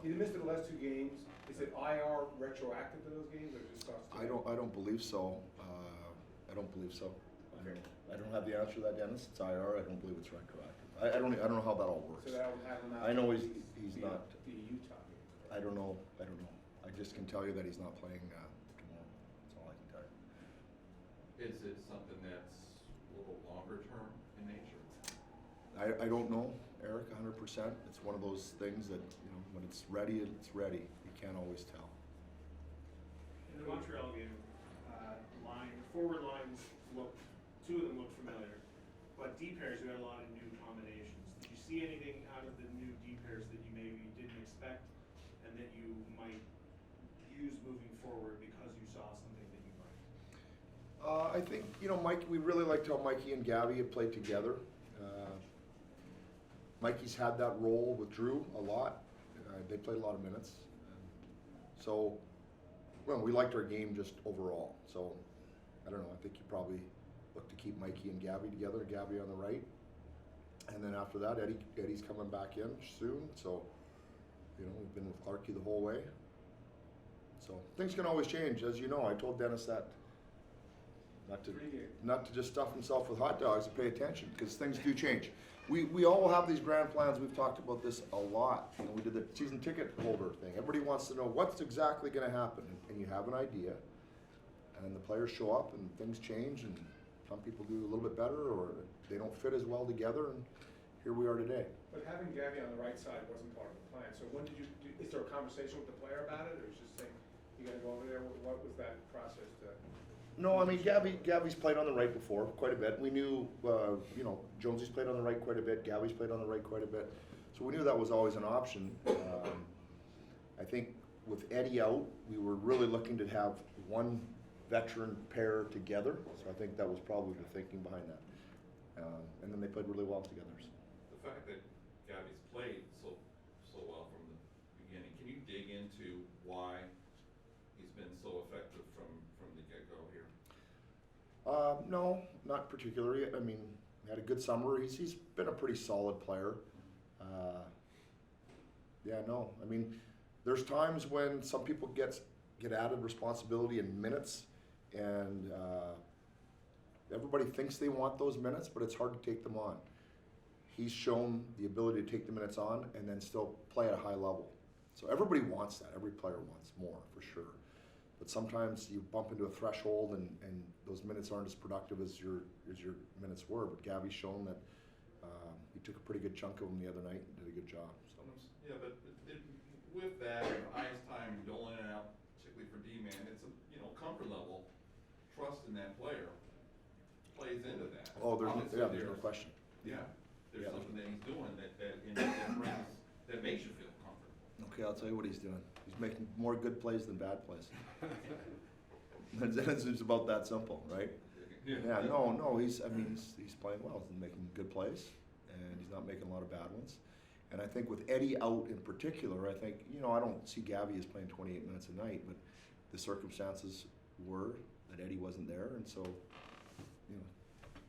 He missed the last 2 games. Is it IR retroactive to those games or just starts today? I don't believe so. I don't believe so. Okay. I don't have the answer to that, Dennis. It's IR. I don't believe it's retroactive. I don't know how that all works. So that would have him out. I know he's not. The Utah game. I don't know. I just can tell you that he's not playing tomorrow. That's all I can tell you. Is it something that's a little longer term in nature? I don't know, Eric, 100%. It's one of those things that, when it's ready, it's ready. You can't always tell. In the Montreal game, forward lines looked, 2 of them looked familiar, but D pairs, we had a lot of new combinations. Did you see anything out of the new D pairs that you maybe didn't expect and that you might use moving forward because you saw something that you liked? I think, Mike, we really liked how Mikey and Gabby have played together. Mikey's had that role with Drew a lot. They played a lot of minutes. So, we liked our game just overall. So, I don't know, I think you probably look to keep Mikey and Gabby together, Gabby on the right. And then after that, Eddie's coming back in soon. So, we've been with Clarkie the whole way. So, things can always change. As you know, I told Dennis that not to just stuff himself with hot dogs and pay attention, because things do change. We all have these grand plans. We've talked about this a lot. We did the season ticket holder thing. Everybody wants to know what's exactly going to happen, and you have an idea, and the players show up, and things change, and some people do a little bit better, or they don't fit as well together, and here we are today. But having Gabby on the right side wasn't part of the plan. So when did you? Is there a conversation with the player about it, or is just saying you got to go over there? What was that process to? No, I mean, Gabby's played on the right before quite a bit. We knew, Jonesy's played on the right quite a bit. Gabby's played on the right quite a bit. So we knew that was always an option. I think with Eddie out, we were really looking to have one veteran pair together. So I think that was probably the thinking behind that. And then they played really well together. So. The fact that Gabby's played so well from the beginning, can you dig into why he's been so effective from the get-go here? No, not particularly. I mean, he had a good summer. He's been a pretty solid player. I mean, there's times when some people get added responsibility in minutes, and everybody thinks they want those minutes, but it's hard to take them on. He's shown the ability to take the minutes on and then still play at a high level. So everybody wants that. Every player wants more, for sure. But sometimes you bump into a threshold and those minutes aren't as productive as your minutes were. But Gabby's shown that he took a pretty good chunk of them the other night and did a good job. So. Yeah, but with that ice time doling it out, particularly for D-man, it's a comfort level, trust in that player plays into that. Oh, there's no question. Yeah, there's something that he's doing that makes you feel comfortable. Okay, I'll tell you what he's doing. He's making more good plays than bad plays. It's about that simple, right? Yeah. No. He's playing well. He's making good plays, and he's not making a lot of bad ones. And I think with Eddie out in particular, I think I don't see Gabby as playing 28 minutes a night, but the circumstances were that Eddie wasn't there, and so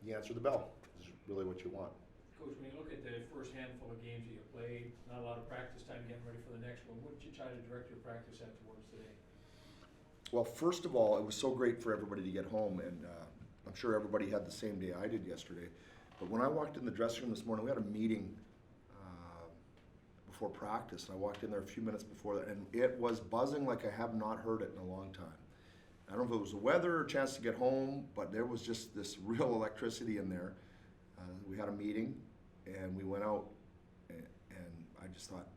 you answer the bell. Is really what you want. Coach, when you look at the first handful of games that you played, not a lot of practice time getting ready for the next one, what did you try to direct your practice at towards today? Well, first of all, it was so great for everybody to get home, and I'm sure everybody had the same day I did yesterday. But when I walked in the dressing room this morning, we had a meeting before practice, and I walked in there a few minutes before that, and it was buzzing like I have not heard it in a long time. I don't know if it was the weather or a chance to get home, but there was just this real electricity in there. We had a meeting, and we went out, and I just thought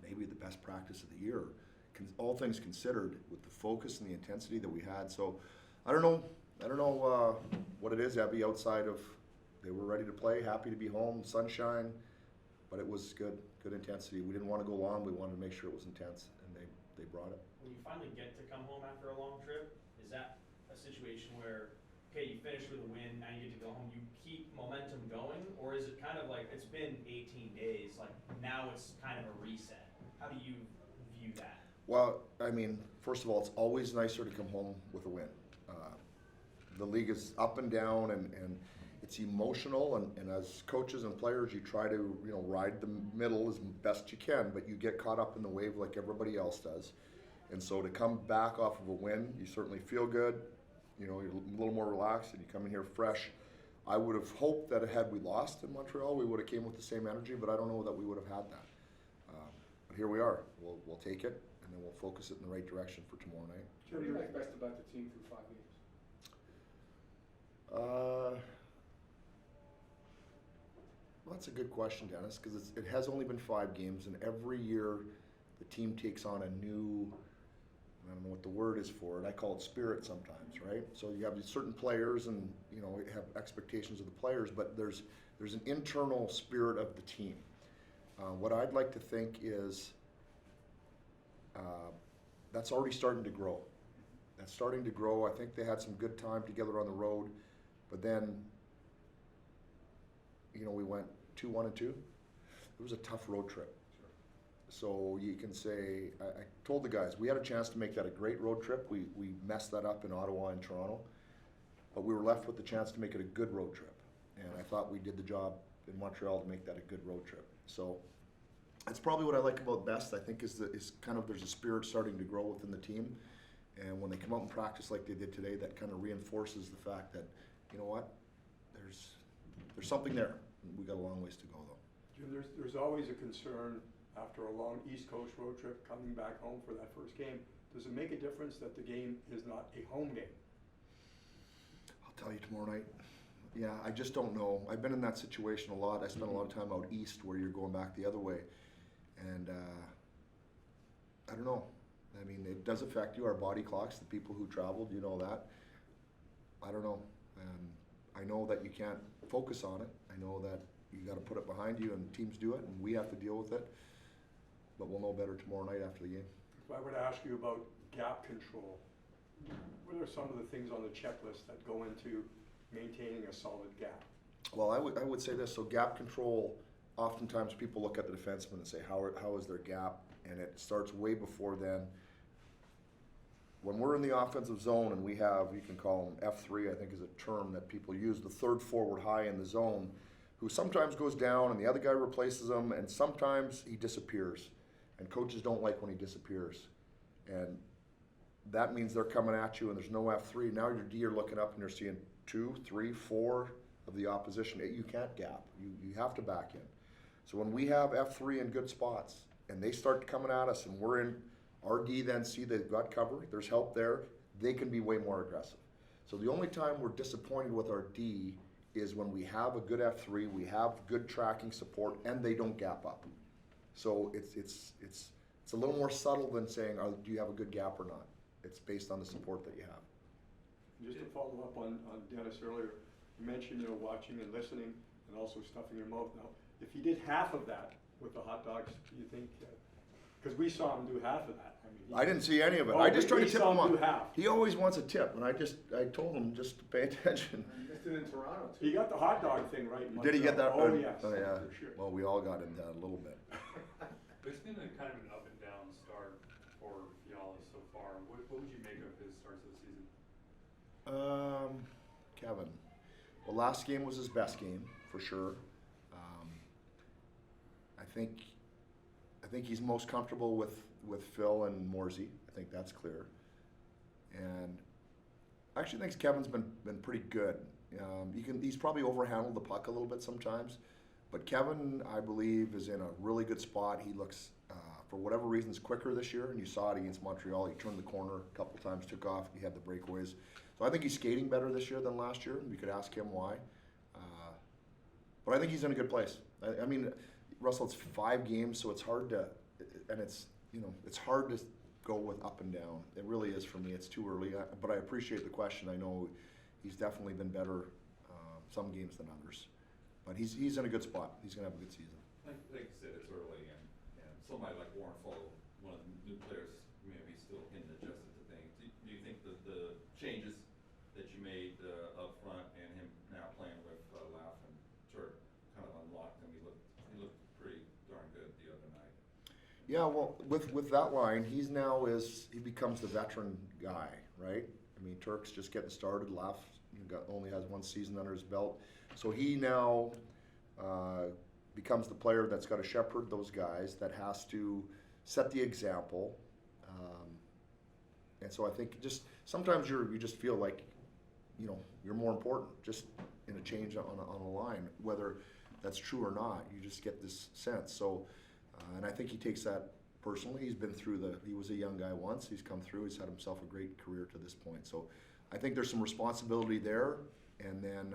maybe the best practice of the year, all things considered, with the focus and the intensity that we had. So I don't know what it is, Abby, outside of they were ready to play, happy to be home, sunshine, but it was good intensity. We didn't want to go long. We wanted to make sure it was intense, and they brought it. When you finally get to come home after a long trip, is that a situation where, okay, you finish with a win, now you get to go home, you keep momentum going, or is it kind of like, it's been 18 days, like now it's kind of a reset? How do you view that? Well, I mean, first of all, it's always nicer to come home with a win. The league is up and down, and it's emotional, and as coaches and players, you try to, you know, ride the middle as best you can, but you get caught up in the wave like everybody else does. And so to come back off of a win, you certainly feel good, you know, you're a little more relaxed, and you come in here fresh. I would have hoped that had we lost in Montreal, we would have came with the same energy, but I don't know that we would have had that. But here we are. We'll take it, and then we'll focus it in the right direction for tomorrow night. What do you like best about the team through 5 games? Well, that's a good question, Dennis, because it has only been 5 games, and every year the team takes on a new, I don't know what the word is for it, I call it spirit sometimes, right? So you have these certain players, and you know, you have expectations of the players, but there's an internal spirit of the team. What I'd like to think is that's already starting to grow. That's starting to grow. I think they had some good time together on the road, but then, you know, we went 2-1-2. It was a tough road trip. So you can say, I told the guys, we had a chance to make that a great road trip. We messed that up in Ottawa and Toronto, but we were left with the chance to make it a good road trip. And I thought we did the job in Montreal to make that a good road trip. So that's probably what I like about best, I think, is kind of there's a spirit starting to grow within the team. And when they come out and practice like they did today, that kind of reinforces the fact that, you know what, there's something there. We got a long ways to go, though. Jim, there's always a concern after a long East Coast road trip coming back home for that first game. Does it make a difference that the game is not a home game? I'll tell you tomorrow night. Yeah, I just don't know. I've been in that situation a lot. I spent a lot of time out east where you're going back the other way. And I don't know. I mean, it does affect you, our body clocks, the people who traveled, you know that. I don't know. I know that you can't focus on it. I know that you got to put it behind you, and teams do it, and we have to deal with it. But we'll know better tomorrow night after the game. If I were to ask you about gap control, what are some of the things on the checklist that go into maintaining a solid gap? Well, I would say this. So gap control, oftentimes people look at the defenseman and say, how is their gap? And it starts way before then. When we're in the offensive zone and we have, you can call them F3, I think is a term that people use, the third forward high in the zone, who sometimes goes down and the other guy replaces him, and sometimes he disappears. And coaches don't like when he disappears. And that means they're coming at you and there's no F3. Now your D are looking up and you're seeing 2, 3, 4 of the opposition. You can't gap. You have to back in. So when we have F3 in good spots and they start coming at us and we're in, our D then see they've got cover, there's help there, they can be way more aggressive. So the only time we're disappointed with our D is when we have a good F3, we have good tracking support, and they don't gap up. So it's a little more subtle than saying, do you have a good gap or not? It's based on the support that you have. Just to follow up on Dennis earlier, you mentioned, you know, watching and listening and also stuffing your mouth. Now, if he did half of that with the hot dogs, do you think, because we saw him do half of that. I mean, I didn't see any of it. Oh, I just tried to we tip saw him him off. do half. He always wants a tip, and I told him just to pay attention. You missed it in Toronto, too. He got the hot dog thing right. In Did he get that? Montreal. Oh, yes. Oh, yeah. For sure. Well, we all got into that a little bit. It's been a kind of an up and down start for Fiala so far. What would you make of his starts of the season? Kevin. Well, last game was his best game for sure. I think he's most comfortable with Phil and Morsey. I think that's clear. And I actually think Kevin's been pretty good. He's probably overhandled the puck a little bit sometimes, but Kevin, I believe, is in a really good spot. He looks, for whatever reasons, quicker this year, and you saw it against Montreal. He turned the corner a couple times, took off, he had the breakaways. So I think he's skating better this year than last year, and you could ask him why. But I think he's in a good place. I mean, Russell, it's 5 games, so it's hard to, and it's hard to go with up and down. It really is for me. It's too early, but I appreciate the question. I know he's definitely been better some games than others, but he's in a good spot. He's gonna have a good season. Like you said, it's early, and somebody like Warren Follow, one of the new players, maybe still getting adjusted to things. Do you think that the changes that you made up front and him now playing with Laugh and Turk kind of unlocked him? He looked pretty darn good the other night. Yeah, well, with that line, he becomes the veteran guy, right? I mean, Turk's just getting started. Laugh only has 1 season under his belt, So he now becomes the player that's got to shepherd those guys, that has to set the example. And so I think just sometimes you just feel like, you're more important just in a change on a line, whether that's true or not. You just get this sense. So, and I think he takes that personally. He's been through he was a young guy once. He's come through. He's had himself a great career to this point. So I think there's some responsibility there. And then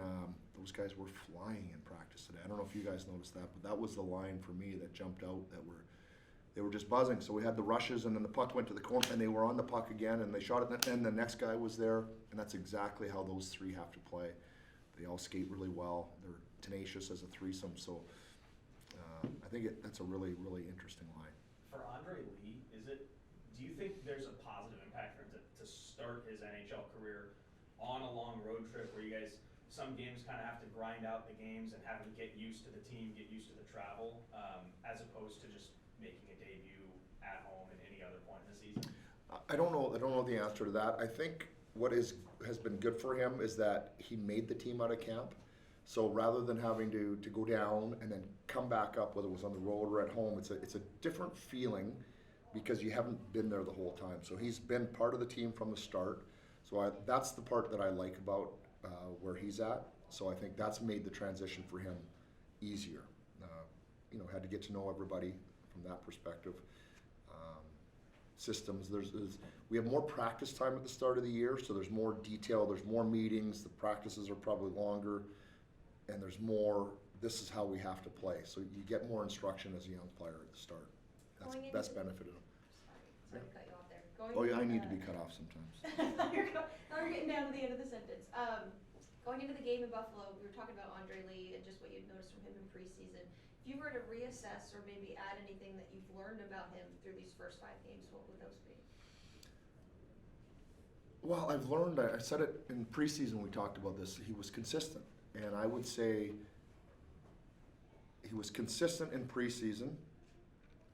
those guys were flying in practice today. I don't know if you guys noticed that, but that was the line for me that jumped out, they were just buzzing. So we had the rushes, and then the puck went to the corner, and they were on the puck again, and they shot it, and the next guy was there, and that's exactly how those three have to play. They all skate really well. They're tenacious as a threesome, so I think that's a really, really interesting line. For Andre Lee, do you think there's a positive impact for him to start his NHL career on a long road trip where you guys, some games kind of have to grind out the games and have him get used to the team, get used to the travel, as opposed to just making a debut at home at any other point in the season? I don't know the answer to that. I think what has been good for him is that he made the team out of camp. So rather than having to go down and then come back up, whether it was on the road or at home, it's a different feeling because you haven't been there the whole time. So he's been part of the team from the start. So that's the part that I like about where he's at. So I think that's made the transition for him easier. Had to get to know everybody from that perspective. Systems, we have more practice time at the start of the year, so there's more detail, there's more meetings, the practices are probably longer, and there's more, this is how we have to play. So you get more instruction as a young player at the start. That's benefited him. Sorry to cut you off there. Oh yeah, I need to be cut off sometimes. Now you're getting down to the end of the sentence. Going into the game in Buffalo, we were talking about Andre Lee and just what you'd noticed from him in preseason. If you were to reassess or maybe add anything that you've learned about him through these first 5 games, what would those be? Well, I've learned, I said it in preseason, we talked about this, he was consistent. And I would say he was consistent in preseason,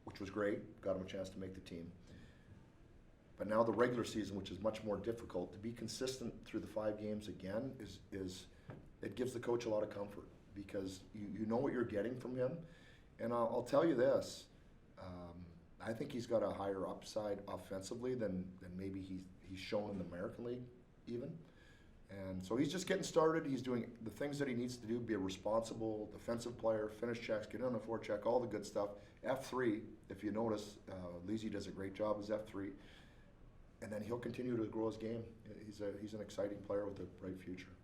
which was great, got him a chance to make the team. But now the regular season, which is much more difficult, to be consistent through the 5 games again is it gives the coach a lot of comfort because you know what you're getting from him. And I'll tell you this, I think he's got a higher upside offensively than maybe he's shown in the American League even. And so he's just getting started. He's doing the things that he needs to do, be a responsible defensive player, finish checks, get on the forecheck, all the good stuff. F3, if you notice, Leasy does a great job as F3. And then he'll continue to grow his game. He's an exciting player with a bright future.